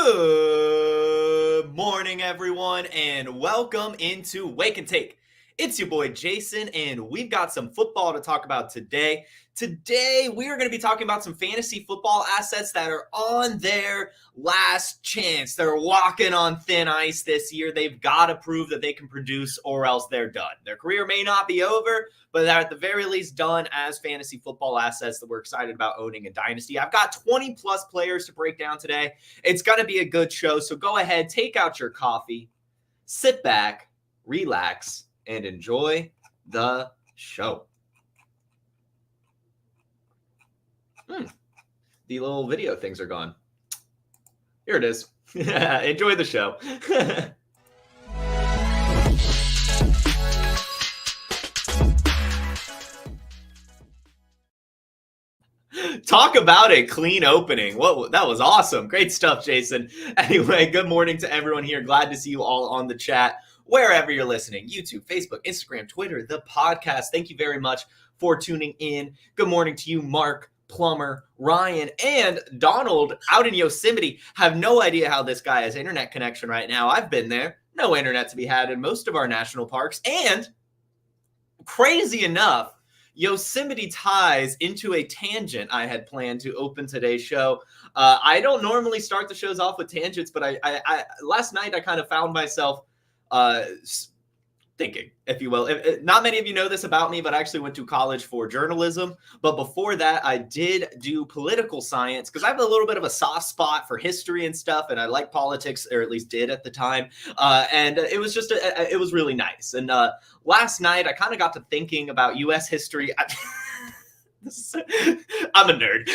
Good morning, everyone, and welcome into Wake and Take. It's your boy Jason, and we've got some football to talk about today. Today, we are going to be talking about some fantasy football assets that are on their last chance. They're walking on thin ice this year. They've got to prove that they can produce, or else they're done. Their career may not be over, but they're at the very least done as fantasy football assets that we're excited about owning in Dynasty. I've got 20 plus players to break down today. It's going to be a good show, so go ahead, take out your coffee, sit back, relax, and enjoy the show. The little video things are gone. Here it is. Enjoy the show. Talk about a clean opening. That was awesome. Great stuff, Jason. Anyway, good morning to everyone here. Glad to see you all on the chat, wherever you're listening. YouTube, Facebook, Instagram, Twitter, the podcast. Thank you very much for tuning in. Good morning to you, Mark, Plumber, Ryan, and Donald out in Yosemite. Have no idea how this guy has internet connection right now. I've been there. No internet to be had in most of our national parks. And crazy enough, Yosemite ties into a tangent I had planned to open today's show. I don't normally start the shows off with tangents, but I last night I kind of found myself thinking, if you will. Not many of you know this about me, but I actually went to college for journalism. But before that, I did do political science because I have a little bit of a soft spot for history and stuff, and I like politics, or at least did at the time. And it was just, it was really nice. And last night, I kind of got to thinking about U.S. history. I'm a nerd.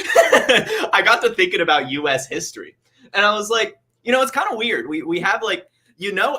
I got to thinking about U.S. history, and I was like, it's kind of weird. We have like,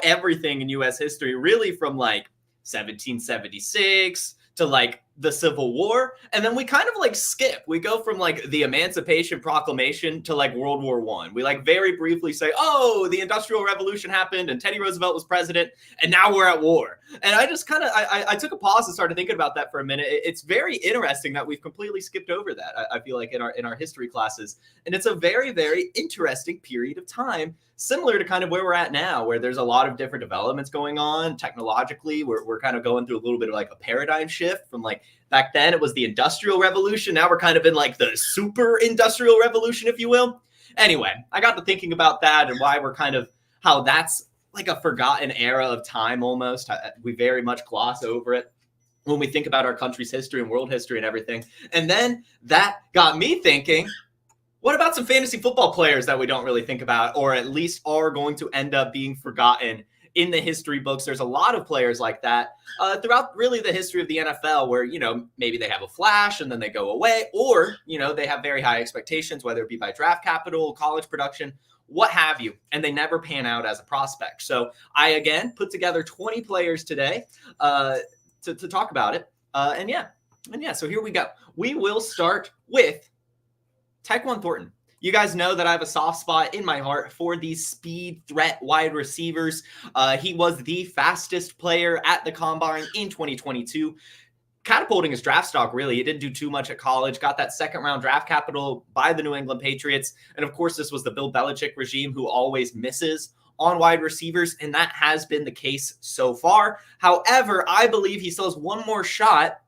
everything in U.S. history really from like 1776 to like the Civil War. And then we kind of like skip. We go from like the Emancipation Proclamation to like World War I. We like very briefly say, oh, the Industrial Revolution happened and Teddy Roosevelt was president and now we're at war. And I just kind of, I took a pause and started thinking about that for a minute. It's very interesting that we've completely skipped over that. I feel like in our history classes. And it's a very, very interesting period of time, similar to kind of where we're at now, where there's a lot of different developments going on technologically. We're kind of going through a little bit of like a paradigm shift from like back then it was the Industrial Revolution. Now we're kind of in like the super industrial revolution, if you will. Anyway, I got to thinking about that and why we're kind of how that's like a forgotten era of time almost. We very much gloss over it when we think about our country's history and world history and everything. And then that got me thinking, what about some fantasy football players that we don't really think about, or at least are going to end up being forgotten in the history books? There's a lot of players like that throughout really the history of the NFL where, maybe they have a flash and then they go away, or, they have very high expectations, whether it be by draft capital, college production, what have you, and they never pan out as a prospect. So I, again, put together 20 players today to talk about it. And yeah, so here we go. We will start with Taquan Thorton. You guys know that I have a soft spot in my heart for these speed threat wide receivers. He was the fastest player at the Combine in 2022, catapulting his draft stock, really. He didn't do too much at college, got that second-round draft capital by the New England Patriots. And, of course, this was the Bill Belichick regime who always misses on wide receivers, and that has been the case so far. However, I believe he still has one more shot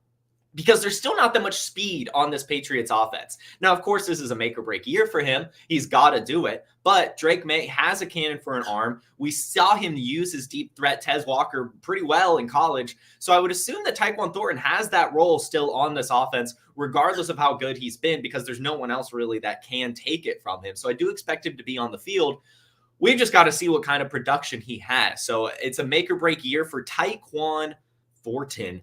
because there's still not that much speed on this Patriots offense. Now, of course, this is a make or break year for him. He's got to do it. But Drake May has a cannon for an arm. We saw him use his deep threat Tez Walker pretty well in college. So I would assume that Taquan Thornton has that role still on this offense, regardless of how good he's been, because there's no one else really that can take it from him. So I do expect him to be on the field. We've just got to see what kind of production he has. So it's a make or break year for Taquan Thornton.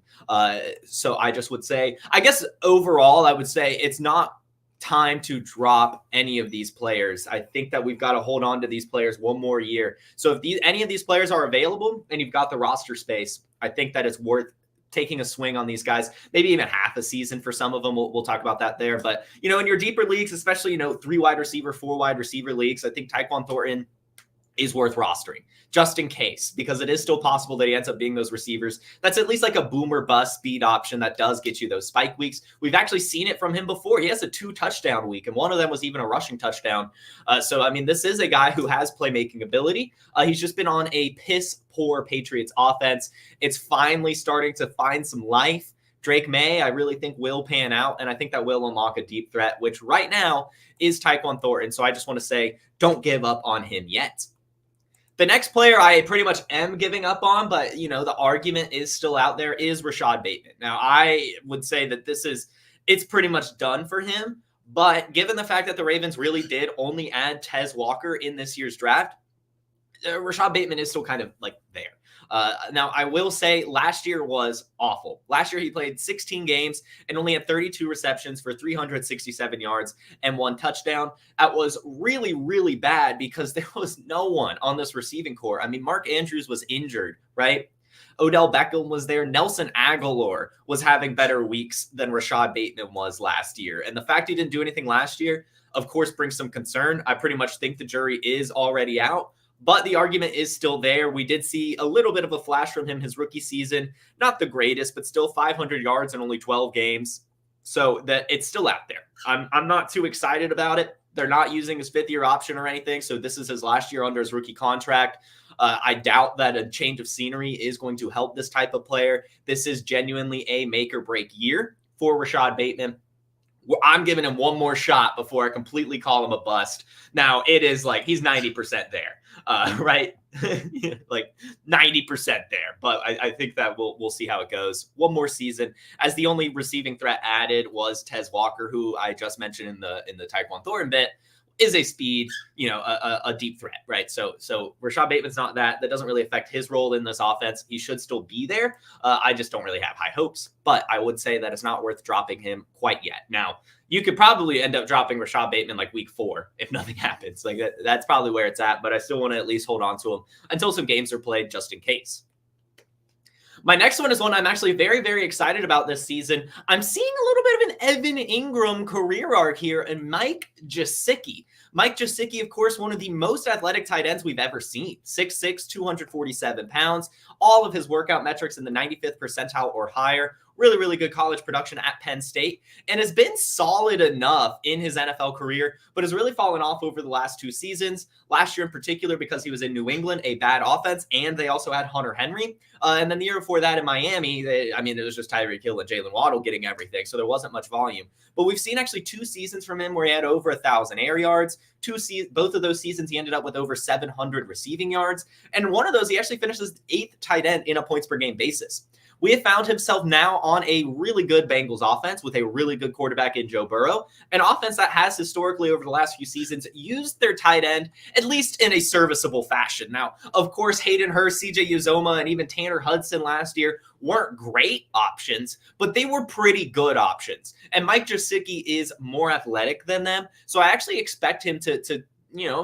So I just would say, I guess overall, I would say it's not time to drop any of these players. I think that we've got to hold on to these players one more year. So if any of these players are available and you've got the roster space, I think that it's worth taking a swing on these guys, maybe even half a season for some of them. We'll talk about that there. But, in your deeper leagues, especially, 3 wide receiver, 4 wide receiver leagues, I think Taquan Thornton is worth rostering just in case, because it is still possible that he ends up being those receivers. That's at least like a boomer bust speed option that does get you those spike weeks. We've actually seen it from him before. He has a 2 touchdown week, and one of them was even a rushing touchdown. So, I mean, this is a guy who has playmaking ability. He's just been on a piss poor Patriots offense. It's finally starting to find some life. Drake May, I really think will pan out, and I think that will unlock a deep threat, which right now is Taquan Thorton. So I just want to say, don't give up on him yet. The next player I pretty much am giving up on, but, you know, the argument is still out there, is Rashard Bateman. Now, I would say that it's pretty much done for him, but given the fact that the Ravens really did only add Tez Walker in this year's draft, Rashard Bateman is still kind of like there. Now, I will say last year was awful. Last year, he played 16 games and only had 32 receptions for 367 yards and 1 touchdown. That was really, really bad because there was no one on this receiving core. I mean, Mark Andrews was injured, right? Odell Beckham was there. Nelson Aguilar was having better weeks than Rashard Bateman was last year. And the fact he didn't do anything last year, of course, brings some concern. I pretty much think the jury is already out. But the argument is still there. We did see a little bit of a flash from him his rookie season. Not the greatest, but still 500 yards in only 12 games. So that it's still out there. I'm not too excited about it. They're not using his 5th-year option or anything. So this is his last year under his rookie contract. I doubt that a change of scenery is going to help this type of player. This is genuinely a make or break year for Rashard Bateman. I'm giving him one more shot before I completely call him a bust. Now, it is like he's 90% there, right? Like 90% there. But I think that we'll see how it goes. One more season. As the only receiving threat added was Tez Walker, who I just mentioned in the Taquan Thornton bit, is a speed, a deep threat, right? So Rashard Bateman's not that. That doesn't really affect his role in this offense. He should still be there. I just don't really have high hopes, but I would say that it's not worth dropping him quite yet. Now, you could probably end up dropping Rashard Bateman like week 4 if nothing happens. Like that's probably where it's at, but I still want to at least hold on to him until some games are played just in case. My next one is one I'm actually very, very excited about this season. I'm seeing a little bit of an Evan Ingram career arc here and Mike Gesicki. Mike Gesicki, of course, one of the most athletic tight ends we've ever seen. 6'6", 247 pounds. All of his workout metrics in the 95th percentile or higher. Really, really good college production at Penn State and has been solid enough in his NFL career, but has really fallen off over the last 2 seasons. Last year in particular, because he was in New England, a bad offense, and they also had Hunter Henry. And then the year before that in Miami, it was just Tyreek Hill and Jaylen Waddle getting everything, so there wasn't much volume. But we've seen actually 2 seasons from him where he had over 1,000 air yards. Both of those seasons, he ended up with over 700 receiving yards. And one of those, he actually finished as 8th tight end in a points per game basis. We have found himself now on a really good Bengals offense with a really good quarterback in Joe Burrow, an offense that has historically over the last few seasons used their tight end at least in a serviceable fashion. Now, of course, Hayden Hurst, CJ Uzomah, and even Tanner Hudson last year weren't great options, but they were pretty good options. And Mike Gesicki is more athletic than them, so I actually expect him to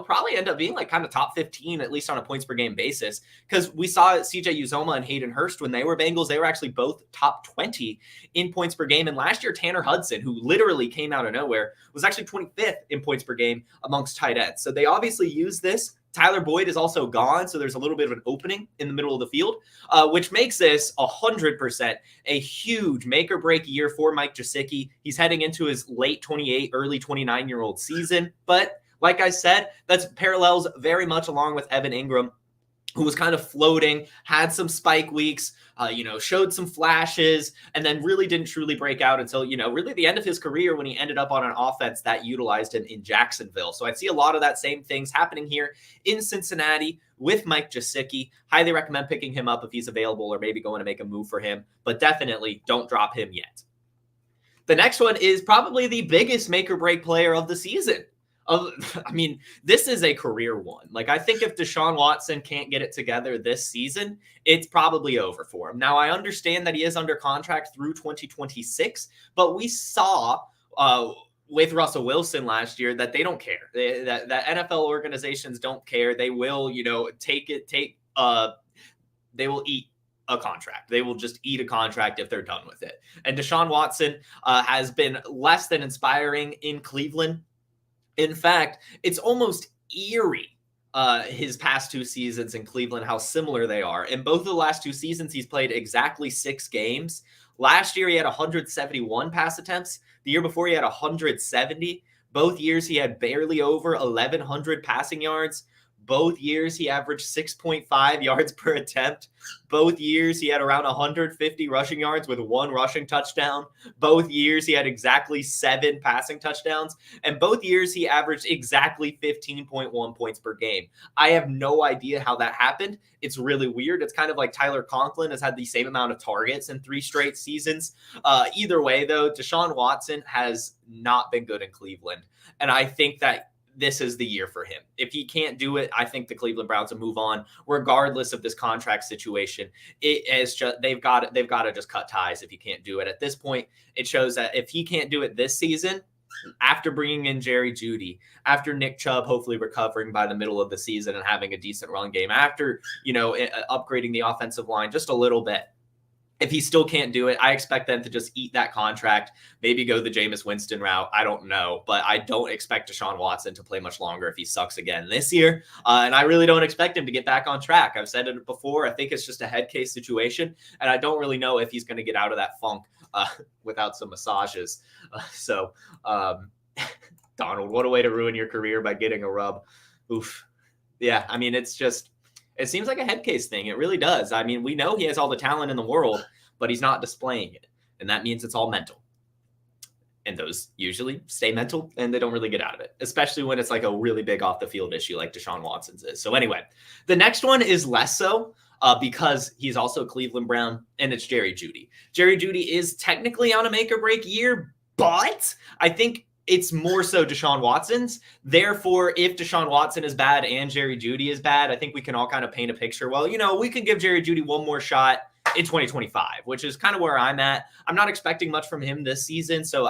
probably end up being like kind of top 15, at least on a points per game basis. Because we saw CJ Uzomah and Hayden Hurst when they were Bengals, they were actually both top 20 in points per game. And last year, Tanner Hudson, who literally came out of nowhere, was actually 25th in points per game amongst tight ends. So they obviously use this. Tyler Boyd is also gone, so there's a little bit of an opening in the middle of the field, which makes this 100% a huge make or break year for Mike Gesicki. He's heading into his late 28, early 29-year-old season, but like I said, that's parallels very much along with Evan Ingram, who was kind of floating, had some spike weeks, showed some flashes, and then really didn't truly break out until, really the end of his career when he ended up on an offense that utilized him in Jacksonville. So I see a lot of that same things happening here in Cincinnati with Mike Gesicki. Highly recommend picking him up if he's available or maybe going to make a move for him, but definitely don't drop him yet. The next one is probably the biggest make or break player of the season. This is a career one. Like, I think if Deshaun Watson can't get it together this season, it's probably over for him. Now, I understand that he is under contract through 2026, but we saw with Russell Wilson last year that they don't care. That NFL organizations don't care. They will, they will eat a contract. They will just eat a contract if they're done with it. And Deshaun Watson has been less than inspiring in Cleveland. In fact, it's almost eerie his past 2 seasons in Cleveland, how similar they are. In both of the last 2 seasons, he's played exactly 6 games. Last year, he had 171 pass attempts. The year before, he had 170. Both years, he had barely over 1,100 passing yards. Both years, he averaged 6.5 yards per attempt. Both years, he had around 150 rushing yards with 1 rushing touchdown. Both years, he had exactly 7 passing touchdowns. And both years, he averaged exactly 15.1 points per game. I have no idea how that happened. It's really weird. It's kind of like Tyler Conklin has had the same amount of targets in 3 straight seasons. Either way, though, Deshaun Watson has not been good in Cleveland. And I think that this is the year for him. If he can't do it, I think the Cleveland Browns will move on, regardless of this contract situation. It is just they've got to just cut ties if he can't do it. At this point, it shows that if he can't do it this season, after bringing in Jerry Jeudy, after Nick Chubb hopefully recovering by the middle of the season and having a decent run game, after upgrading the offensive line just a little bit. If he still can't do it, I expect them to just eat that contract, maybe go the Jameis Winston route. I don't know, but I don't expect Deshaun Watson to play much longer if he sucks again this year. And I really don't expect him to get back on track. I've said it before. I think it's just a head case situation, and I don't really know if he's going to get out of that funk without some massages. Donald, what a way to ruin your career by getting a rub. Oof. Yeah, I mean, it seems like a head case thing. It really does. I mean, we know he has all the talent in the world, but he's not displaying it. And that means it's all mental. And those usually stay mental and they don't really get out of it, especially when it's like a really big off the field issue like Deshaun Watson's is. So anyway, the next one is less so because he's also a Cleveland Brown, and it's Jerry Jeudy. Jerry Jeudy is technically on a make or break year, but I think it's more so Deshaun Watson's. Therefore, if Deshaun Watson is bad and Jerry Jeudy is bad, I think we can all kind of paint a picture. Well, we can give Jerry Jeudy one more shot in 2025, which is kind of where I'm at. I'm not expecting much from him this season, so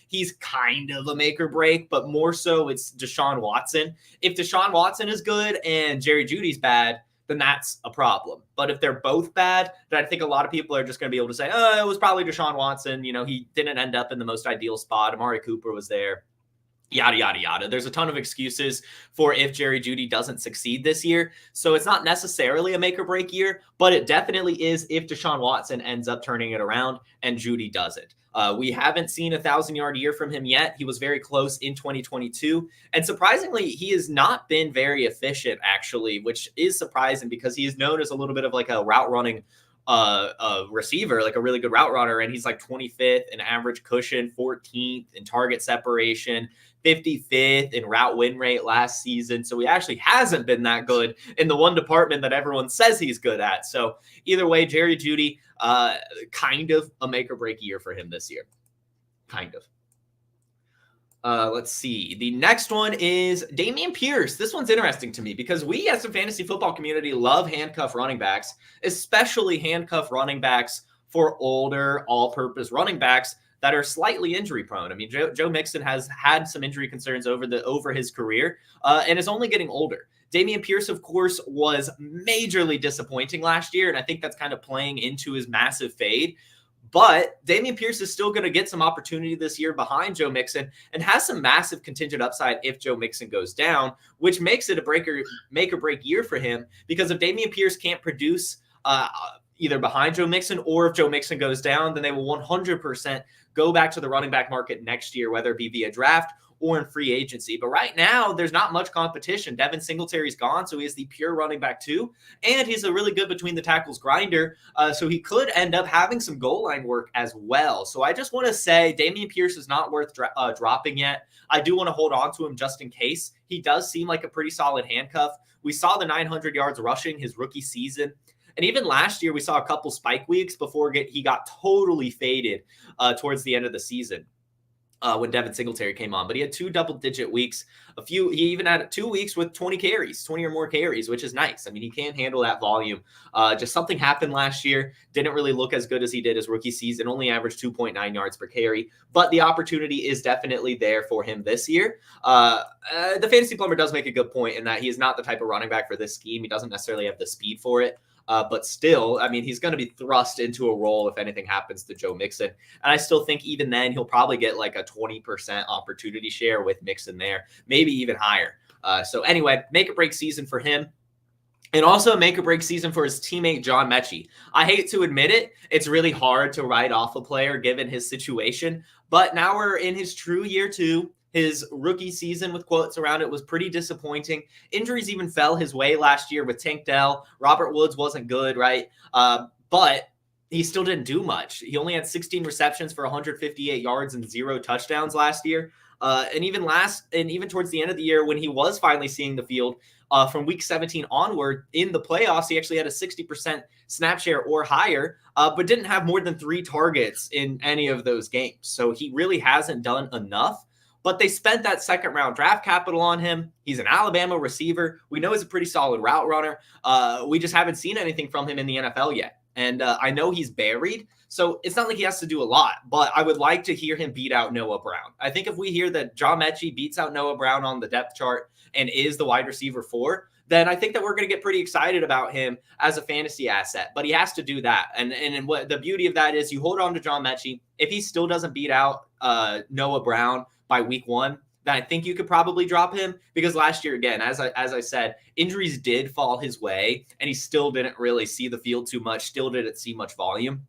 he's kind of a make or break, but more so it's Deshaun Watson. If Deshaun Watson is good and Jerry Jeudy's bad, then that's a problem. But if they're both bad, then I think a lot of people are just going to be able to say, oh, it was probably Deshaun Watson. He didn't end up in the most ideal spot. Amari Cooper was there. Yada, yada, yada. There's a ton of excuses for if Jerry Jeudy doesn't succeed this year. So it's not necessarily a make or break year, but it definitely is if Deshaun Watson ends up turning it around and Jeudy doesn't. We haven't seen a 1,000-yard year from him yet. He was very close in 2022. And surprisingly, he has not been very efficient, actually, which is surprising because he is known as a little bit of like a route running receiver, like a really good route runner. And he's like 25th in average cushion, 14th in target separation, 55th in route win rate last season. So he actually hasn't been that good in the one department that everyone says he's good at. So either way, Jerry Jeudy, kind of a make or break year for him this year. Kind of. Let's see. The next one is Damen Pierce. This one's interesting to me because we as a fantasy football community love handcuff running backs, especially handcuff running backs for older all-purpose running backs that are slightly injury prone. I mean, Joe Mixon has had some injury concerns over his career and is only getting older. Damen Pierce, of course, was majorly disappointing last year, and I think that's kind of playing into his massive fade. But Damen Pierce is still going to get some opportunity this year behind Joe Mixon and has some massive contingent upside if Joe Mixon goes down, which makes it a make or break year for him. Because if Damen Pierce can't produce either behind Joe Mixon or if Joe Mixon goes down, then they will 100% go back to the running back market next year, whether it be via draft or in free agency. But right now, there's not much competition. Devin Singletary's gone, so he is the pure running back too. And he's a really good between the tackles grinder, so he could end up having some goal line work as well. So I just want to say Damen Pierce is not worth dropping yet. I do want to hold on to him just in case. He does seem like a pretty solid handcuff. We saw the 900 yards rushing his rookie season. And even last year, we saw a couple spike weeks before he got totally faded towards the end of the season. When Devin Singletary came on, but he had 2 double-digit weeks. He even had 2 weeks with 20 or more carries, which is nice. I mean, he can handle that volume. Just something happened last year. Didn't really look as good as he did his rookie season. Only averaged 2.9 yards per carry, but the opportunity is definitely there for him this year. The Fantasy Plumber does make a good point in that he is not the type of running back for this scheme. He doesn't necessarily have the speed for it. But still, I mean, he's going to be thrust into a role if anything happens to Joe Mixon. And I still think even then he'll probably get like a 20% opportunity share with Mixon there, maybe even higher. So anyway, make or break season for him. And also a make or break season for his teammate, John Mechie. I hate to admit it. It's really hard to write off a player given his situation. But now we're in his true year 2. His rookie season with quotes around it was pretty disappointing. Injuries even fell his way last year with Tank Dell. Robert Woods wasn't good, right? But he still didn't do much. He only had 16 receptions for 158 yards and 0 touchdowns last year. And even towards the end of the year, when he was finally seeing the field, from week 17 onward in the playoffs, he actually had a 60% snap share or higher, but didn't have more than 3 targets in any of those games. So he really hasn't done enough. But they spent that second-round draft capital on him. He's an Alabama receiver. We know he's a pretty solid route runner. We just haven't seen anything from him in the NFL yet. And I know he's buried, so it's not like he has to do a lot. But I would like to hear him beat out Noah Brown. I think if we hear that John Mechie beats out Noah Brown on the depth chart and is the wide receiver 4, then I think that we're going to get pretty excited about him as a fantasy asset. But he has to do that. And what the beauty of that is, you hold on to John Mechie. If he still doesn't beat out Noah Brown by week 1, then I think you could probably drop him, because last year, again, as I said, injuries did fall his way, and he still didn't really see the field too much, still didn't see much volume.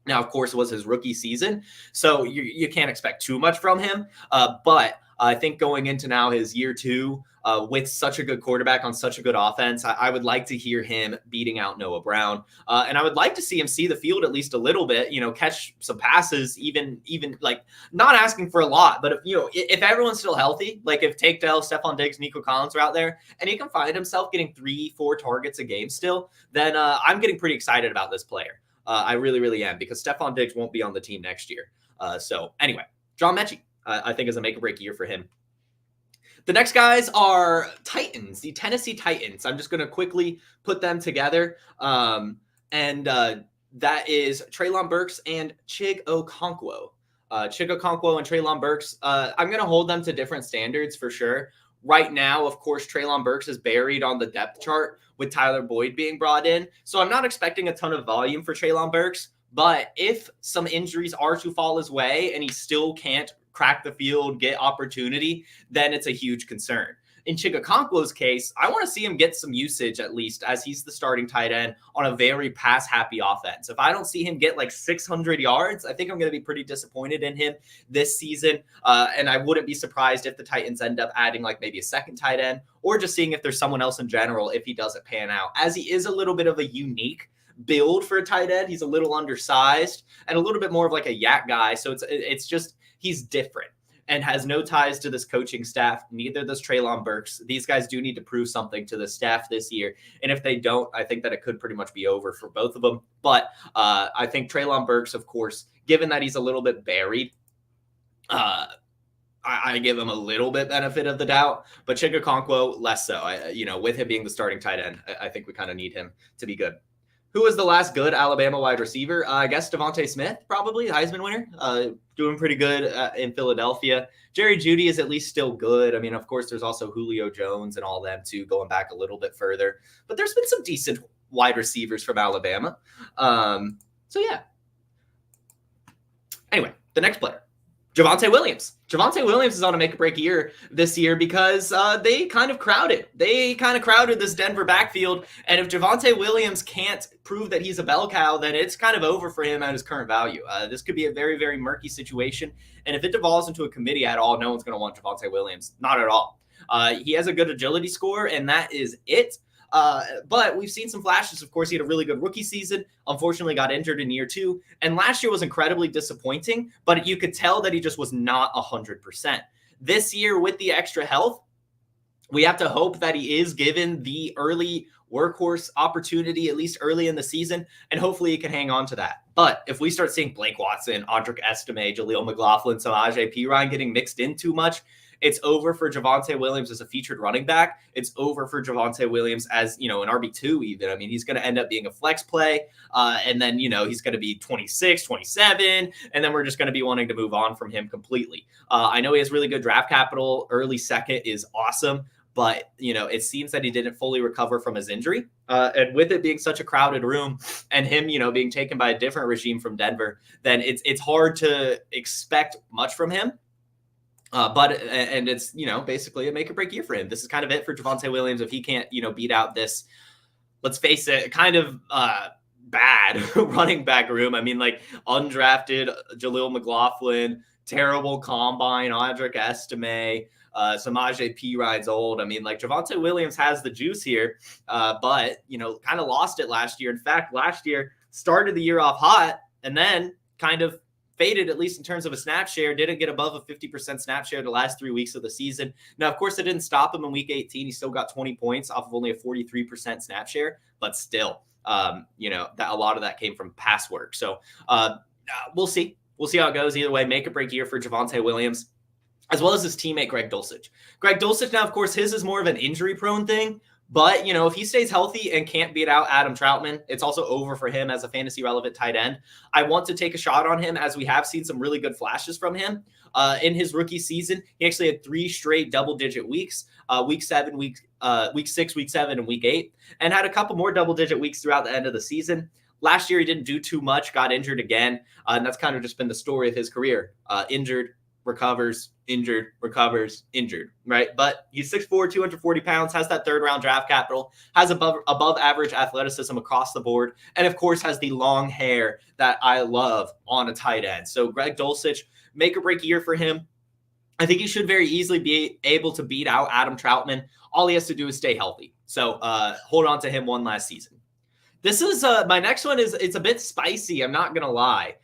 Now, of course, it was his rookie season, so you can't expect too much from him. But I think going into now his year 2 with such a good quarterback on such a good offense, I would like to hear him beating out Noah Brown. And I would like to see him see the field at least a little bit, catch some passes, even like not asking for a lot. But if everyone's still healthy, like if Tank Dell, Stephon Diggs, Nico Collins are out there, and he can find himself getting 3-4 targets a game still, then I'm getting pretty excited about this player. I really, really am, because Stephon Diggs won't be on the team next year. So anyway, John Mechie, I think is a make or break year for him. The next guys are Titans, the Tennessee Titans. I'm just going to quickly put them together. And that is Trayon Burks and Chig Okonkwo. Chig Okonkwo and Trayon Burks, I'm going to hold them to different standards for sure. Right now, of course, Trayon Burks is buried on the depth chart with Tyler Boyd being brought in. So I'm not expecting a ton of volume for Trayon Burks. But if some injuries are to fall his way and he still can't crack the field, get opportunity, then it's a huge concern. In Chig Okonkwo's case, I want to see him get some usage at least, as he's the starting tight end on a very pass-happy offense. If I don't see him get like 600 yards, I think I'm going to be pretty disappointed in him this season. And I wouldn't be surprised if the Titans end up adding like maybe a second tight end, or just seeing if there's someone else in general if he doesn't pan out, as he is a little bit of a unique build for a tight end. He's a little undersized and a little bit more of like a yak guy. So it's just, he's different and has no ties to this coaching staff. Neither does Trayon Burks. These guys do need to prove something to the staff this year. And if they don't, I think that it could pretty much be over for both of them. But I think Trayon Burks, of course, given that he's a little bit buried, I give him a little bit benefit of the doubt, but Chig Okonkwo less so. With him being the starting tight end, I think we kind of need him to be good. Who was the last good Alabama wide receiver? I guess Devontae Smith, probably Heisman winner, doing pretty good in Philadelphia. Jerry Jeudy is at least still good. I mean, of course, there's also Julio Jones and all them too, going back a little bit further. But there's been some decent wide receivers from Alabama. So yeah. Anyway, the next player. Javon Williams. Javon Williams is on a make-or-break year this year because they kind of crowded. This Denver backfield. And if Javon Williams can't prove that he's a bell cow, then it's kind of over for him at his current value. This could be a very, very murky situation. And if it devolves into a committee at all, no one's going to want Javon Williams. Not at all. He has a good agility score, and that is it. But we've seen some flashes. Of course, he had a really good rookie season, unfortunately got injured in year 2. And last year was incredibly disappointing, but you could tell that he just was not 100%. This year, with the extra health, we have to hope that he is given the early workhorse opportunity, at least early in the season, and hopefully he can hang on to that. But if we start seeing Blake Watson, Audric Estime, Jaleel McLaughlin, Samaje Perine getting mixed in too much, it's over for Javon Williams as a featured running back. It's over for Javon Williams as, an RB2 even. I mean, he's going to end up being a flex play. And then, he's going to be 26, 27. And then we're just going to be wanting to move on from him completely. I know he has really good draft capital. Early second is awesome. But, it seems that he didn't fully recover from his injury. And with it being such a crowded room and him, being taken by a different regime from Denver, then it's hard to expect much from him. But it's, basically a make or break year for him. This is kind of it for Javonte Williams. If he can't, beat out this, let's face it, kind of bad running back room. I mean, like undrafted Jaleel McLaughlin, terrible combine, Audric Estime, Samaje Perine's old. I mean, like Javonte Williams has the juice here, but, kind of lost it last year. In fact, last year started the year off hot and then kind of faded, at least in terms of a snap share, didn't get above a 50% snap share the last 3 weeks of the season. Now, of course, it didn't stop him in week 18. He still got 20 points off of only a 43% snap share, but still, that a lot of that came from pass work. So we'll see. We'll see how it goes. Either way, make or break year for Javonte Williams, as well as his teammate, Greg Dulcich. Greg Dulcich, now, of course, his is more of an injury-prone thing. But, if he stays healthy and can't beat out Adam Troutman, it's also over for him as a fantasy relevant tight end. I want to take a shot on him, as we have seen some really good flashes from him. In his rookie season, he actually had 3 straight double-digit weeks, week 6, week 7, and week 8, and had a couple more double-digit weeks throughout the end of the season. Last year, he didn't do too much, got injured again, and that's kind of just been the story of his career. Injured, recovers, injured, recovers, injured, right? But he's 6'4", 240 pounds, has that third-round draft capital, has above average athleticism across the board, and of course has the long hair that I love on a tight end. So Greg Dulcich, make or break year for him. I think he should very easily be able to beat out Adam Troutman. All he has to do is stay healthy. So hold on to him one last season. This is my next one. It's a bit spicy. I'm not going to lie.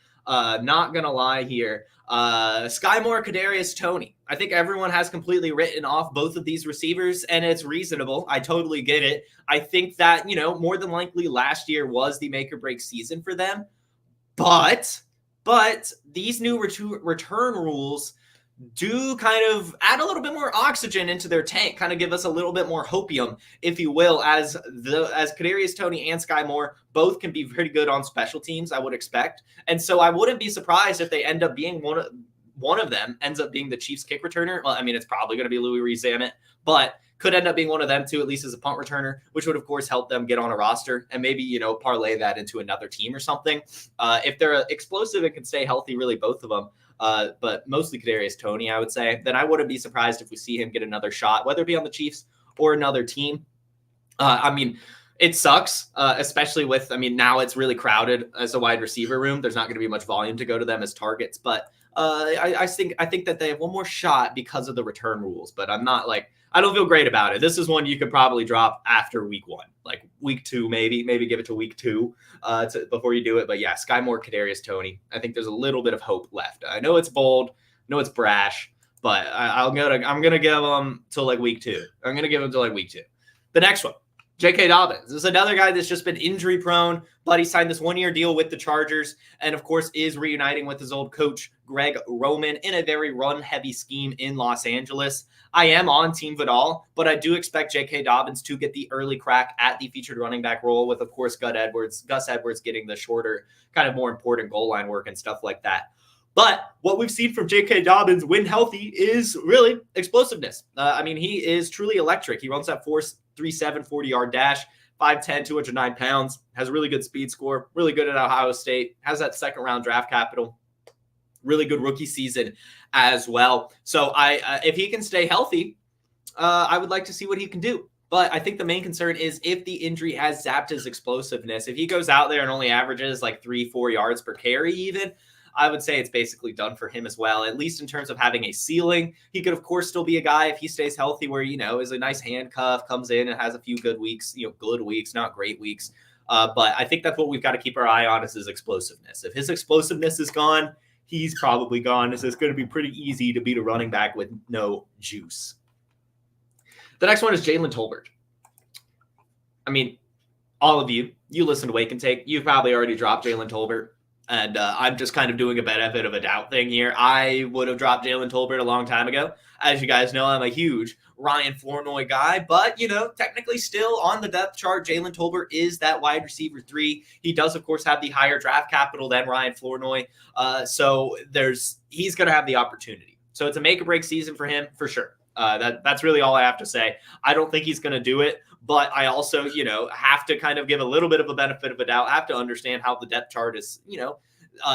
Here. Sky Moore, Kadarius Toney. I think everyone has completely written off both of these receivers, and it's reasonable. I totally get it. I think that, more than likely last year was the make or break season for them. But these new return rules do kind of add a little bit more oxygen into their tank, kind of give us a little bit more hopium, if you will, as Kadarius Toney and Sky Moore both can be pretty good on special teams, I would expect. And so I wouldn't be surprised if they end up being one of them ends up being the Chiefs kick returner. Well, I mean, it's probably going to be Louis Rees-Zammit, but could end up being one of them too, at least as a punt returner, which would of course help them get on a roster and maybe, parlay that into another team or something. If they're explosive and can stay healthy, really both of them, but mostly Kadarius Toney, I would say, then I wouldn't be surprised if we see him get another shot, whether it be on the Chiefs or another team. I mean, it sucks, especially with, now it's really crowded as a wide receiver room. There's not going to be much volume to go to them as targets, but I think that they have one more shot because of the return rules, but I don't feel great about it. This is one you could probably drop after week 1, like week 2, maybe give it to week 2 before you do it. But yeah, Sky Moore, Kadarius Toney. I think there's a little bit of hope left. I know it's bold, I know it's brash, but I'm gonna give them till like week 2. I'm gonna give them till like week 2. The next one, J.K. Dobbins. This is another guy that's just been injury prone, but he signed this 1-year deal with the Chargers and, of course, is reuniting with his old coach, Greg Roman, in a very run-heavy scheme in Los Angeles. I am on Team Vidal, but I do expect J.K. Dobbins to get the early crack at the featured running back role with, of course, Gus Edwards getting the shorter, kind of more important goal line work and stuff like that. But what we've seen from J.K. Dobbins when healthy is really explosiveness. He is truly electric. He runs that 4.37 40-yard dash, 5'10", 209 pounds, has a really good speed score, really good at Ohio State, has that second-round draft capital, really good rookie season as well. So if he can stay healthy, I would like to see what he can do. But I think the main concern is if the injury has zapped his explosiveness. If he goes out there and only averages like 3-4 yards per carry even, I would say it's basically done for him as well, at least in terms of having a ceiling. He could, of course, still be a guy if he stays healthy where, is a nice handcuff, comes in and has a few good weeks, good weeks, not great weeks. But I think that's what we've got to keep our eye on is his explosiveness. If his explosiveness is gone, he's probably gone. It's going to be pretty easy to beat a running back with no juice. The next one is Jaylen Tolbert. All of you listen to Wake and Take. You've probably already dropped Jaylen Tolbert. And I'm just kind of doing a benefit of a doubt thing here. I would have dropped Jaylen Tolbert a long time ago. As you guys know, I'm a huge Ryan Flournoy guy. But, technically still on the depth chart, Jaylen Tolbert is that wide receiver 3. He does, of course, have the higher draft capital than Ryan Flournoy. So he's going to have the opportunity. So it's a make or break season for him for sure. That's really all I have to say. I don't think he's going to do it. But I also, have to kind of give a little bit of a benefit of a doubt, have to understand how the depth chart is,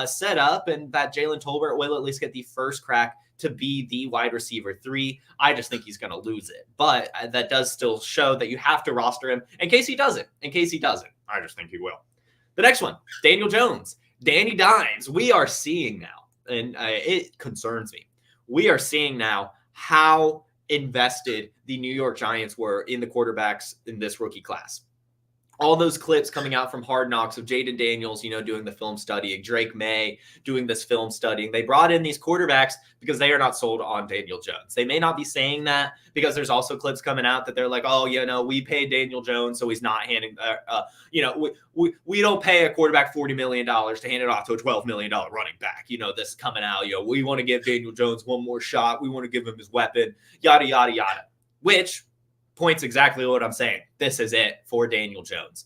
set up, and that Jaylen Tolbert will at least get the first crack to be the wide receiver 3. I just think he's going to lose it. But that does still show that you have to roster him in case he doesn't. I just think he will. The next one, Daniel Jones, Danny Dimes. We are seeing now, and it concerns me. We are seeing now how invested the New York Giants were in the quarterbacks in this rookie class. All those clips coming out from Hard Knocks of Jaden Daniels, doing the film studying, Drake May doing this film studying. They brought in these quarterbacks because they are not sold on Daniel Jones. They may not be saying that because there's also clips coming out that they're like, oh, we paid Daniel Jones, so he's not handing, we don't pay a quarterback $40 million to hand it off to a $12 million running back. This is coming out, we want to give Daniel Jones one more shot. We want to give him his weapon, yada, yada, yada, which points exactly what I'm saying. This is it for Daniel Jones.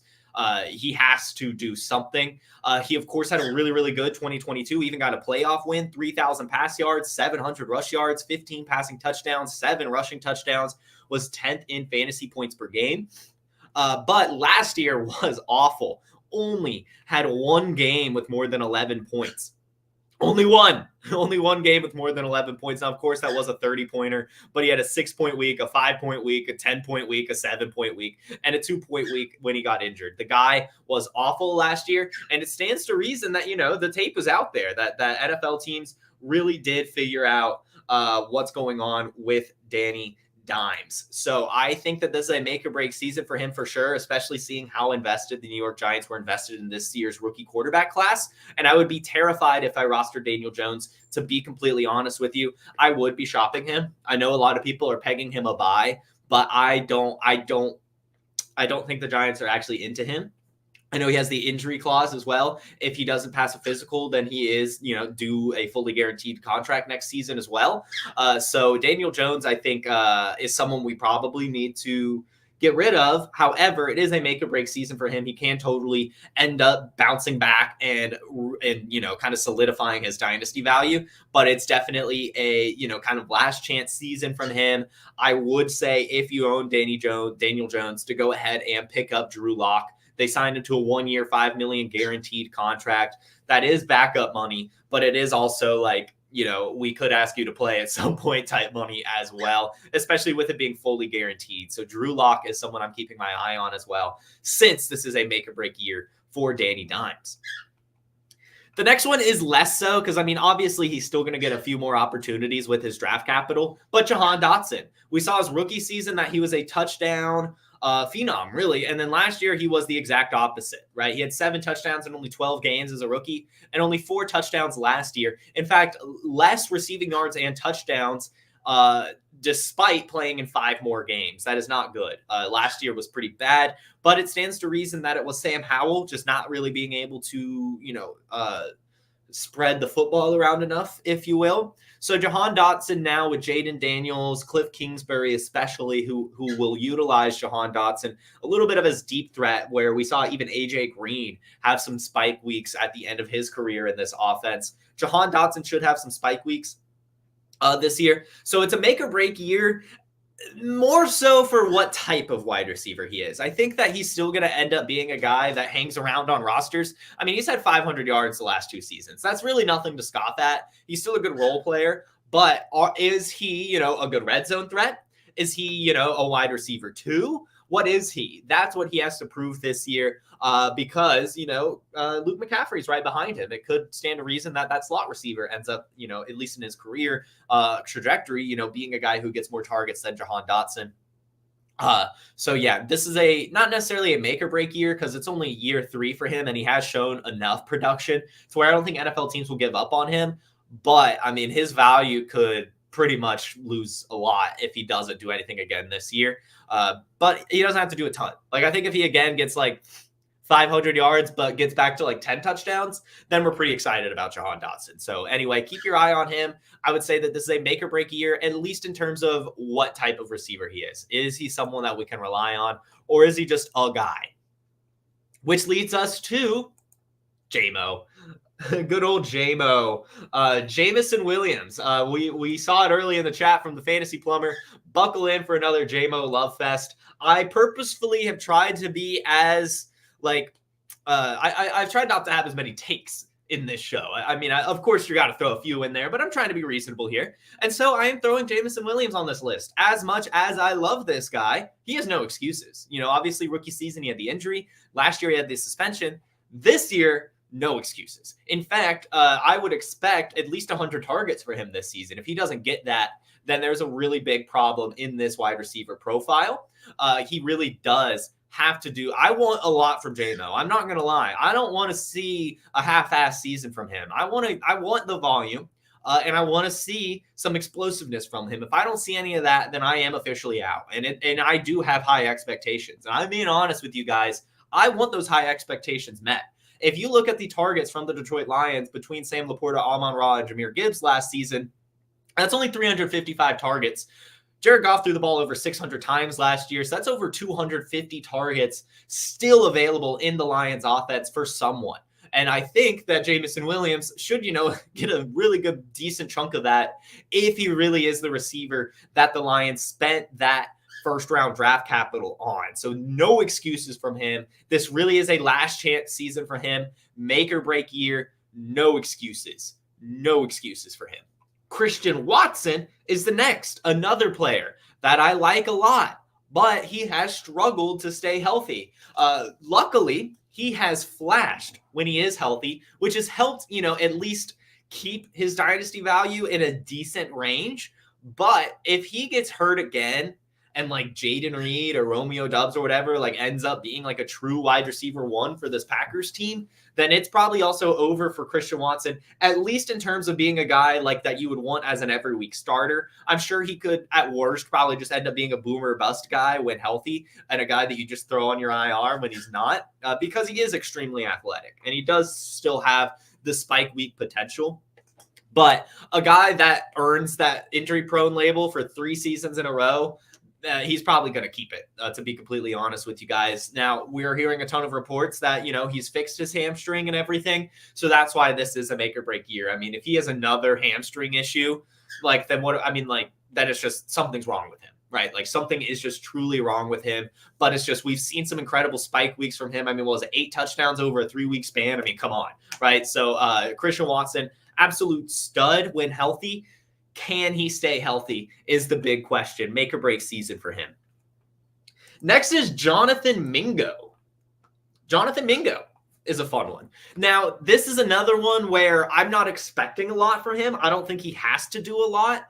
He has to do something. He, of course, had a really, really good 2022. Even got a playoff win, 3,000 pass yards, 700 rush yards, 15 passing touchdowns, 7 rushing touchdowns, was 10th in fantasy points per game. But last year was awful. Only had one game with more than 11 points. Only one game with more than 11 points. Now, of course, that was a 30-pointer, but he had a 6-point week, a 5-point week, a 10-point week, a 7-point week, and a 2-point week when he got injured. The guy was awful last year, and it stands to reason that, the tape is out there, that NFL teams really did figure out what's going on with Danny Dimes. So I think that this is a make or break season for him for sure, especially seeing how invested the New York Giants were invested in this year's rookie quarterback class. And I would be terrified if I rostered Daniel Jones, to be completely honest with you. I would be shopping him. I know a lot of people are pegging him a buy, but I don't think the Giants are actually into him. I know he has the injury clause as well. If he doesn't pass a physical, then he is, due a fully guaranteed contract next season as well. So Daniel Jones, I think, is someone we probably need to get rid of. However, it is a make or break season for him. He can totally end up bouncing back and kind of solidifying his dynasty value. But it's definitely a, kind of last chance season from him. I would say if you own Daniel Jones, to go ahead and pick up Drew Lock. They signed him to a 1-year, $5 million guaranteed contract. That is backup money, but it is also like, we could ask you to play at some point type money as well, especially with it being fully guaranteed. So Drew Lock is someone I'm keeping my eye on as well, since this is a make or break year for Danny Dimes. The next one is less so because, obviously he's still going to get a few more opportunities with his draft capital, but Johan Dawson. We saw his rookie season that he was a touchdown phenom, really. And then last year, he was the exact opposite, right? He had 7 touchdowns in only 12 games as a rookie and only 4 touchdowns last year. In fact, less receiving yards and touchdowns despite playing in 5 more games. That is not good. Last year was pretty bad, but it stands to reason that it was Sam Howell just not really being able to, spread the football around enough, if you will. So Jahan Dotson now with Jaden Daniels, Cliff Kingsbury especially, who will utilize Jahan Dotson a little bit of his deep threat, where we saw even AJ Green have some spike weeks at the end of his career in this offense. Jahan Dotson should have some spike weeks this year. So it's a make or break year, more so for what type of wide receiver he is. I think that he's still going to end up being a guy that hangs around on rosters. He's had 500 yards the last 2 seasons. That's really nothing to scoff at. He's still a good role player, but is he, a good red zone threat? Is he, a wide receiver 2? What is he? That's what he has to prove this year because, Luke McCaffrey's right behind him. It could stand to reason that slot receiver ends up, at least in his career trajectory, being a guy who gets more targets than Jahan Dotson. So yeah, this is not necessarily a make or break year because it's only year 3 for him, and he has shown enough production to where I don't think NFL teams will give up on him. But his value could pretty much lose a lot if he doesn't do anything again this year. But he doesn't have to do a ton. I think if he again gets 500 yards, but gets back to 10 touchdowns, then we're pretty excited about Jahan Dotson. So anyway, keep your eye on him. I would say that this is a make or break year, at least in terms of what type of receiver he is. Is he someone that we can rely on, or is he just a guy? Which leads us to JMO. Good old JMO. Jameson Williams. We saw it early in the chat from the Fantasy Plumber. Buckle in for another JMO love fest. I purposefully have tried to be as I've tried not to have as many takes in this show. I mean, of course, you got to throw a few in there, but I'm trying to be reasonable here. And so I am throwing Jameson Williams on this list. As much as I love this guy, he has no excuses. Obviously, rookie season, he had the injury. Last year, he had the suspension. This year, no excuses. In fact, I would expect at least 100 targets for him this season. If he doesn't get that, then there's a really big problem in this wide receiver profile. He really does have to do. I want a lot from J-Mo. I'm not going to lie. I don't want to see a half-ass season from him. I want the volume, and I want to see some explosiveness from him. If I don't see any of that, then I am officially out. And I do have high expectations. And I'm being honest with you guys. I want those high expectations met. If you look at the targets from the Detroit Lions between Sam Laporta, Amon-Ra, and Jahmyr Gibbs last season, that's only 355 targets. Jared Goff threw the ball over 600 times last year, so that's over 250 targets still available in the Lions offense for someone. And I think that Jameson Williams should, get a really good, decent chunk of that if he really is the receiver that the Lions spent that first-round draft capital on. So no excuses from him. This really is a last chance season for him. Make or break year. No excuses. No excuses for him. Christian Watson is the next, another player that I like a lot, but he has struggled to stay healthy. Luckily, he has flashed when he is healthy, which has helped, at least keep his dynasty value in a decent range. But if he gets hurt again, and like Jaden Reed or Romeo Doubs or whatever, ends up being a true wide receiver one for this Packers team, then it's probably also over for Christian Watson, at least in terms of being a guy that you would want as an every week starter. I'm sure he could, at worst, probably just end up being a boomer bust guy when healthy and a guy that you just throw on your IR when he's not, because he is extremely athletic and he does still have the spike week potential. But a guy that earns that injury prone label for 3 seasons in a row, he's probably going to keep it, to be completely honest with you guys. Now, we're hearing a ton of reports that, he's fixed his hamstring and everything. So that's why this is a make or break year. I mean, if he has another hamstring issue, then what? I mean, that is just something's wrong with him, right? Something is just truly wrong with him. But it's just, we've seen some incredible spike weeks from him. I mean, what was it, 8 touchdowns over a 3-week span? I mean, come on, right? So Christian Watson, absolute stud when healthy. Can he stay healthy is the big question. Make or break season for him. Next is Jonathan Mingo. Jonathan Mingo is a fun one. Now, this is another one where I'm not expecting a lot from him. I don't think he has to do a lot.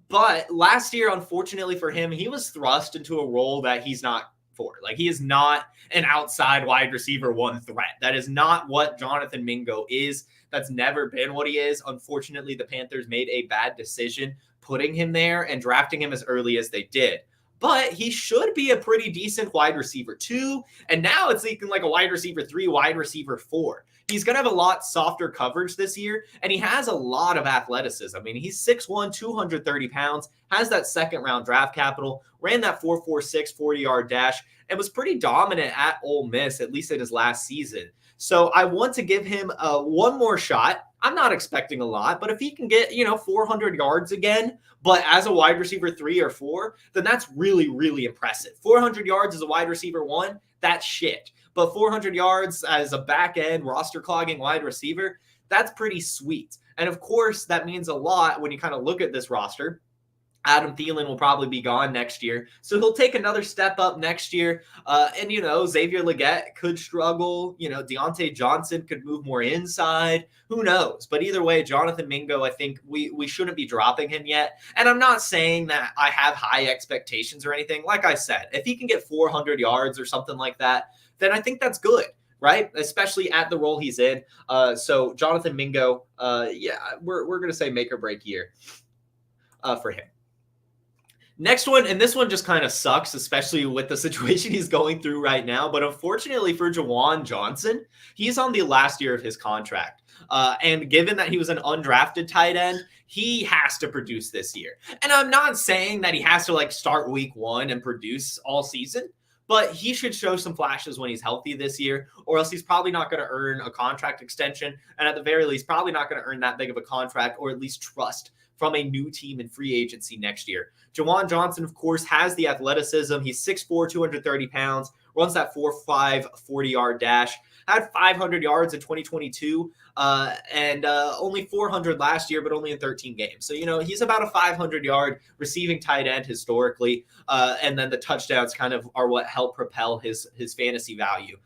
But last year, unfortunately for him, he was thrust into a role that he's not for. He is not an outside wide receiver one threat. That is not what Jonathan Mingo is. That's never been what he is. Unfortunately, the Panthers made a bad decision putting him there and drafting him as early as they did. But he should be a pretty decent wide receiver 2. And now it's looking like a wide receiver 3, wide receiver 4. He's going to have a lot softer coverage this year, and he has a lot of athleticism. I mean, he's 6'1", 230 pounds, has that second-round draft capital, ran that 4.46 40-yard dash, and was pretty dominant at Ole Miss, at least in his last season. So I want to give him one more shot. I'm not expecting a lot, but if he can get, 400 yards again, but as a wide receiver 3 or 4, then that's really, really impressive. 400 yards as a wide receiver 1, that's shit. But 400 yards as a back-end roster-clogging wide receiver, that's pretty sweet. And, of course, that means a lot when you kind of look at this roster. Adam Thielen will probably be gone next year. So he'll take another step up next year. And, Xavier Legette could struggle. Deontay Johnson could move more inside. Who knows? But either way, Jonathan Mingo, I think we shouldn't be dropping him yet. And I'm not saying that I have high expectations or anything. Like I said, if he can get 400 yards or something like that, then I think that's good, right? Especially at the role he's in. So Jonathan Mingo, we're going to say make or break year for him. Next one, and this one just kind of sucks, especially with the situation he's going through right now. But unfortunately for Jawan Johnson, he's on the last year of his contract. And given that he was an undrafted tight end, he has to produce this year. And I'm not saying that he has to start week 1 and produce all season, but he should show some flashes when he's healthy this year, or else he's probably not going to earn a contract extension. And at the very least, probably not going to earn that big of a contract, or at least trust from a new team in free agency next year. Jawan Johnson, of course, has the athleticism. He's 6'4", 230 pounds, runs that 4.5 40-yard dash, had 500 yards in 2022 and only 400 last year, but only in 13 games. So, he's about a 500-yard receiving tight end historically. And then the touchdowns kind of are what help propel his fantasy value.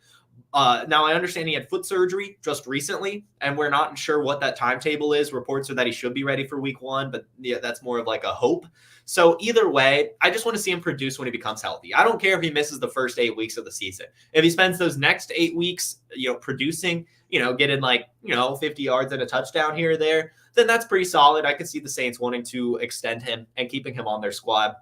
Now, I understand he had foot surgery just recently, and we're not sure what that timetable is. Reports are that he should be ready for week 1, but yeah, that's more of like a hope. So either way, I just want to see him produce when he becomes healthy. I don't care if he misses the first 8 weeks of the season. If he spends those next 8 weeks, producing, getting 50 yards and a touchdown here or there, then that's pretty solid. I could see the Saints wanting to extend him and keeping him on their squad.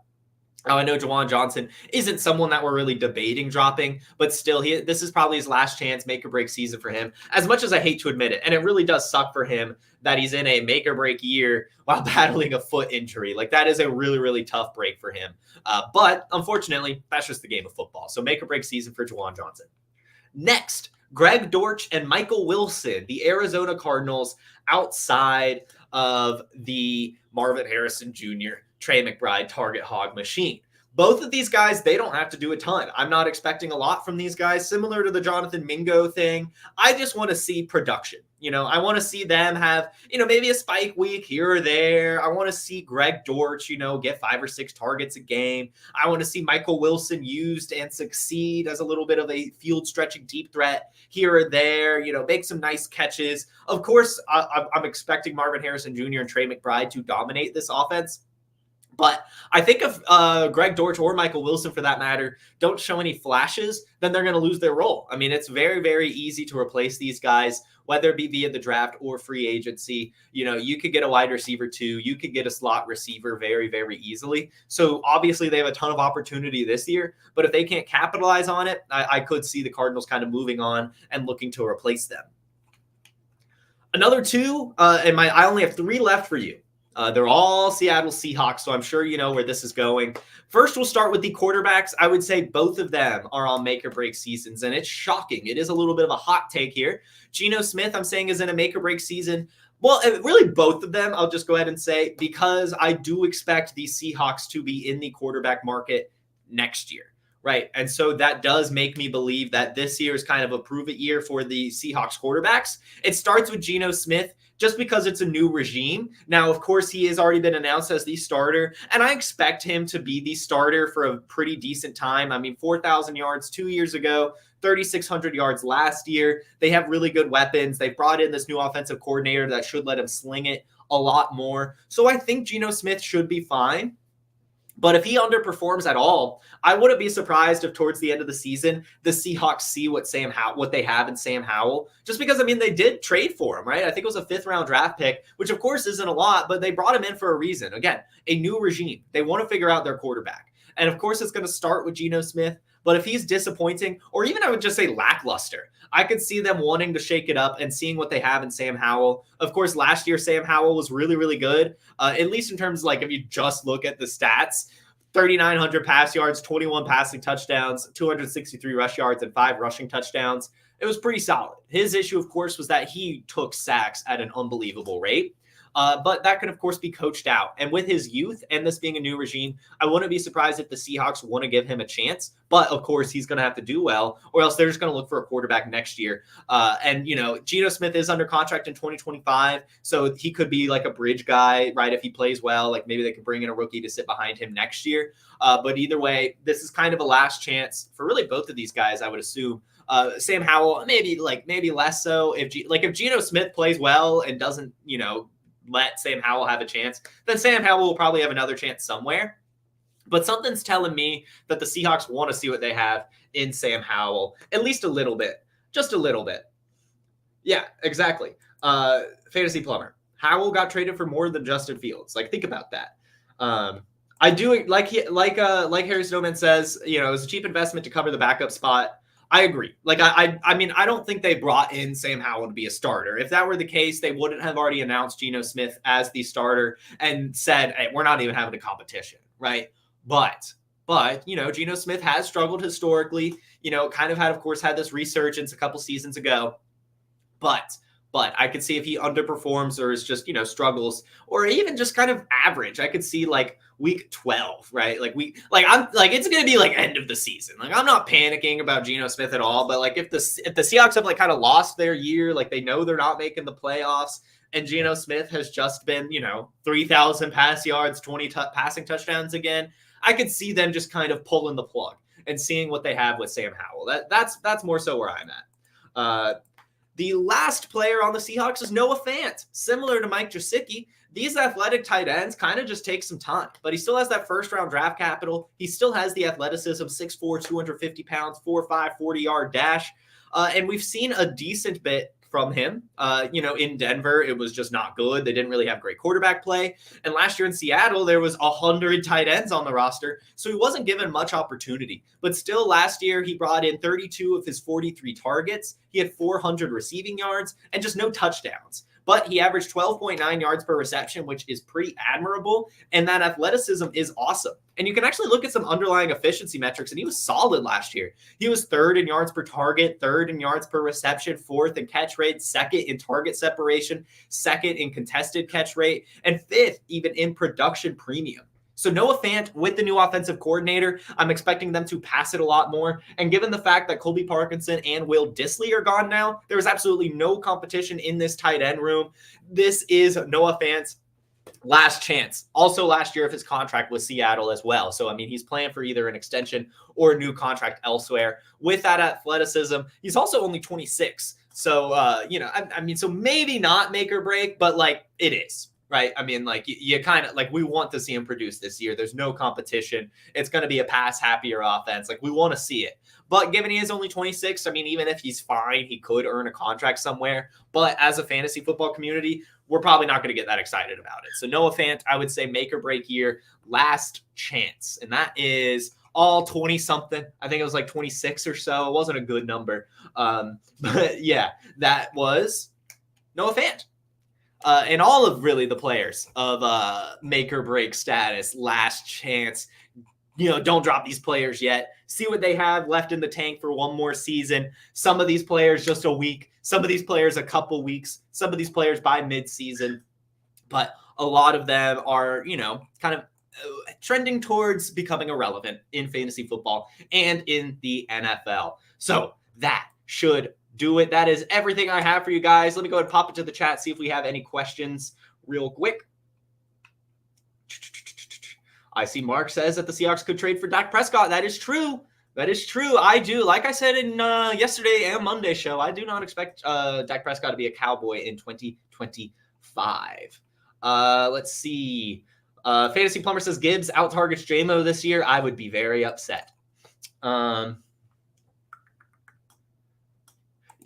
I know Jawan Johnson isn't someone that we're really debating dropping, but still, this is probably his last chance, make or break season for him, as much as I hate to admit it. And it really does suck for him that he's in a make or break year while battling a foot injury. Like, that is a really, really tough break for him. But unfortunately, that's just the game of football. So make or break season for Jawan Johnson. Next, Greg Dortch and Michael Wilson, the Arizona Cardinals, outside of the Marvin Harrison Jr., Trey McBride target hog machine. Both of these guys, they don't have to do a ton. I'm not expecting a lot from these guys, similar to the Jonathan Mingo thing. I just want to see production. I want to see them have, maybe a spike week here or there. I want to see Greg Dortch, get 5 or 6 targets a game. I want to see Michael Wilson used and succeed as a little bit of a field stretching deep threat here or there, make some nice catches. Of course, I'm expecting Marvin Harrison Jr. and Trey McBride to dominate this offense. But I think if Greg Dortch or Michael Wilson, for that matter, don't show any flashes, then they're going to lose their role. I mean, it's very, very easy to replace these guys, whether it be via the draft or free agency. You could get a wide receiver too. You could get a slot receiver very, very easily. So obviously they have a ton of opportunity this year, but if they can't capitalize on it, I could see the Cardinals kind of moving on and looking to replace them. Another two, I only have 3 left for you. They're all Seattle Seahawks, so I'm sure you know where this is going. First, we'll start with the quarterbacks. I would say both of them are on make-or-break seasons, and it's shocking. It is a little bit of a hot take here. Geno Smith, I'm saying, is in a make-or-break season. Well, really both of them, I'll just go ahead and say, because I do expect the Seahawks to be in the quarterback market next year. Right. And so that does make me believe that this year is kind of a prove-it year for the Seahawks quarterbacks. It starts with Geno Smith just because it's a new regime. Now, of course, he has already been announced as the starter, and I expect him to be the starter for a pretty decent time. I mean, 4,000 yards 2 years ago, 3,600 yards last year. They have really good weapons. They brought in this new offensive coordinator that should let him sling it a lot more. So I think Geno Smith should be fine. But if he underperforms at all, I wouldn't be surprised if towards the end of the season, the Seahawks see what they have in Sam Howell. Just because, they did trade for him, right? I think it was a 5th-round draft pick, which of course isn't a lot, but they brought him in for a reason. Again, a new regime. They want to figure out their quarterback. And of course, it's going to start with Geno Smith. But if he's disappointing, or even I would just say lackluster, I could see them wanting to shake it up and seeing what they have in Sam Howell. Of course, last year, Sam Howell was really, really good, at least in terms of if you just look at the stats. 3,900 pass yards, 21 passing touchdowns, 263 rush yards, and 5 rushing touchdowns. It was pretty solid. His issue, of course, was that he took sacks at an unbelievable rate. But that can, of course, be coached out. And with his youth and this being a new regime, I wouldn't be surprised if the Seahawks want to give him a chance. But, of course, he's going to have to do well, or else they're just going to look for a quarterback next year. And Geno Smith is under contract in 2025, so he could be like a bridge guy, right, if he plays well. Like maybe they could bring in a rookie to sit behind him next year. But either way, this is kind of a last chance for really both of these guys, I would assume. Sam Howell, maybe less so. If Geno Smith plays well and doesn't, let Sam Howell have a chance, then Sam Howell will probably have another chance somewhere. But something's telling me that the Seahawks want to see what they have in Sam Howell, at least a little bit, just a little bit. Yeah, exactly. Fantasy Plumber. Howell got traded for more than Justin Fields. Think about that. I do like Harry Snowman says, it was a cheap investment to cover the backup spot. I agree. I don't think they brought in Sam Howell to be a starter. If that were the case, they wouldn't have already announced Geno Smith as the starter and said, hey, we're not even having a competition, right? But Geno Smith has struggled historically, kind of had this resurgence a couple seasons ago. But I could see if he underperforms or is just, struggles or even just kind of average, I could see week 12, right? It's going to be like end of the season. Like, I'm not panicking about Geno Smith at all, but like if the Seahawks have like kind of lost their year, like they know they're not making the playoffs, and Geno Smith has just been, 3,000 pass yards, 20 passing touchdowns again, I could see them just kind of pulling the plug and seeing what they have with Sam Howell. That's more so where I'm at. The last player on the Seahawks is Noah Fant. Similar to Mike Gesicki, these athletic tight ends kind of just take some time, but he still has that first-round draft capital. He still has the athleticism, 6'4", 250 pounds, 4'5", 40-yard dash. And we've seen a decent bit from him. In Denver, it was just not good. They didn't really have great quarterback play. And last year in Seattle, there was 100 tight ends on the roster, so he wasn't given much opportunity. But still, last year, he brought in 32 of his 43 targets. He had 400 receiving yards and just no touchdowns. But he averaged 12.9 yards per reception, which is pretty admirable. And that athleticism is awesome. And you can actually look at some underlying efficiency metrics, and he was solid last year. He was third in yards per target, third in yards per reception, fourth in catch rate, second in target separation, second in contested catch rate, and fifth even in production premium. So Noah Fant with the new offensive coordinator, I'm expecting them to pass it a lot more. And given the fact that Colby Parkinson and Will Dissly are gone now, there is absolutely no competition in this tight end room. This is Noah Fant's last chance. Also last year of his contract with Seattle as well. So, he's playing for either an extension or a new contract elsewhere. With that athleticism, he's also only 26. So, so maybe not make or break, but like it is. Right. You kind of we want to see him produce this year. There's no competition. It's going to be a pass happier offense. We want to see it. But given he is only 26, even if he's fine, he could earn a contract somewhere. But as a fantasy football community, we're probably not going to get that excited about it. So Noah Fant, I would say make or break year, last chance. And that is all 20 something. I think it was like 26 or so. It wasn't a good number. But yeah, that was Noah Fant. And all of really the players of make or break status, last chance, don't drop these players yet. See what they have left in the tank for one more season. Some of these players just a week, some of these players a couple weeks, some of these players by mid-season. But a lot of them are, kind of trending towards becoming irrelevant in fantasy football and in the NFL. So that should do it. That is everything I have for you guys. Let me go ahead and pop into the chat, see if we have any questions real quick. I see Mark says that the Seahawks could trade for Dak Prescott. That is true. That is true. I do. Like I said in yesterday and Monday show, I do not expect Dak Prescott to be a Cowboy in 2025. Let's see. Fantasy Plumber says Gibbs out-targets JMO this year. I would be very upset.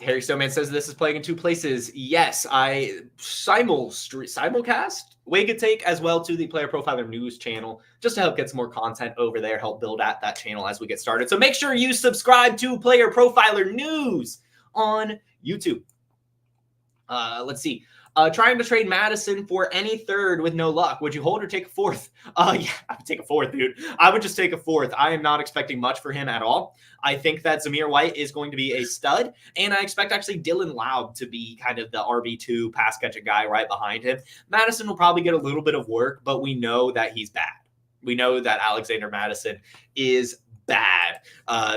Harry Stoneman says this is playing in two places. Yes, I simulcast Wega Take as well to the Player Profiler News channel just to help get some more content over there, help build out that channel as we get started. So make sure you subscribe to Player Profiler News on YouTube. Let's see. Trying to trade Madison for any third with no luck. Would you hold or take a fourth? Yeah, I would take a fourth, dude. I would just take a fourth. I am not expecting much for him at all. I think that Zamir White is going to be a stud, and I expect actually Dylan Laub to be kind of the RB2 pass catching guy right behind him. Madison will probably get a little bit of work, but we know that he's bad. We know that Alexander Madison is bad.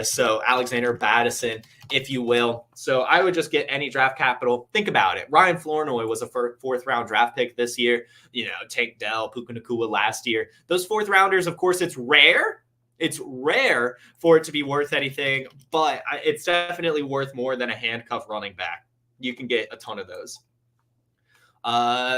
So Alexander Madison, if you will. So I would just get any draft capital. Think about it. Ryan Flournoy was a fourth round draft pick this year. Tank Dell, Puka Nacua last year. Those fourth rounders, of course, it's rare. It's rare for it to be worth anything, but it's definitely worth more than a handcuff running back. You can get a ton of those.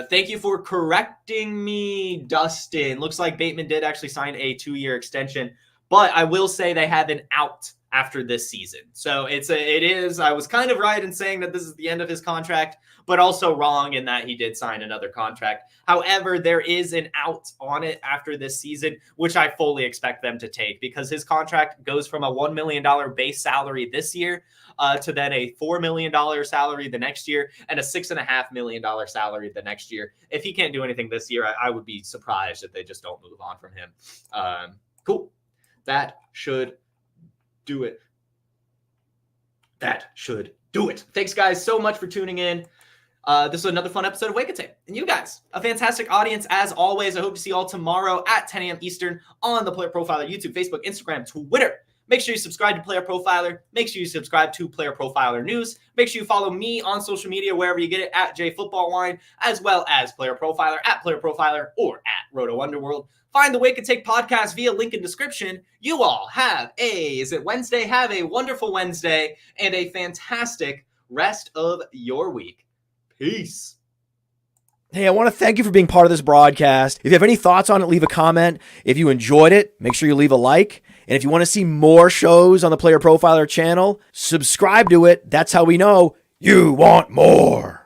Thank you for correcting me, Dustin. Looks like Bateman did actually sign a 2-year extension. But I will say they have an out after this season. So it is. I was kind of right in saying that this is the end of his contract, but also wrong in that he did sign another contract. However, there is an out on it after this season, which I fully expect them to take because his contract goes from a $1 million base salary this year to then a $4 million salary the next year and a $6.5 million salary the next year. If he can't do anything this year, I would be surprised if they just don't move on from him. Cool. That should do it. That should do it. Thanks, guys, so much for tuning in. This was another fun episode of Wake It Tape. And you guys, a fantastic audience as always. I hope to see you all tomorrow at 10 a.m. Eastern on the Player Profiler YouTube, Facebook, Instagram, Twitter. Make sure you subscribe to Player Profiler. Make sure you subscribe to Player Profiler News. Make sure you follow me on social media, wherever you get it, at JFootballWine, as well as Player Profiler, at Player Profiler, or at Roto Underworld. Find the Wake and Take podcast via link in description. You all have is it Wednesday? Have a wonderful Wednesday and a fantastic rest of your week. Peace. Hey, I want to thank you for being part of this broadcast. If you have any thoughts on it, leave a comment. If you enjoyed it, make sure you leave a like. And if you want to see more shows on the Player Profiler channel, subscribe to it. That's how we know you want more.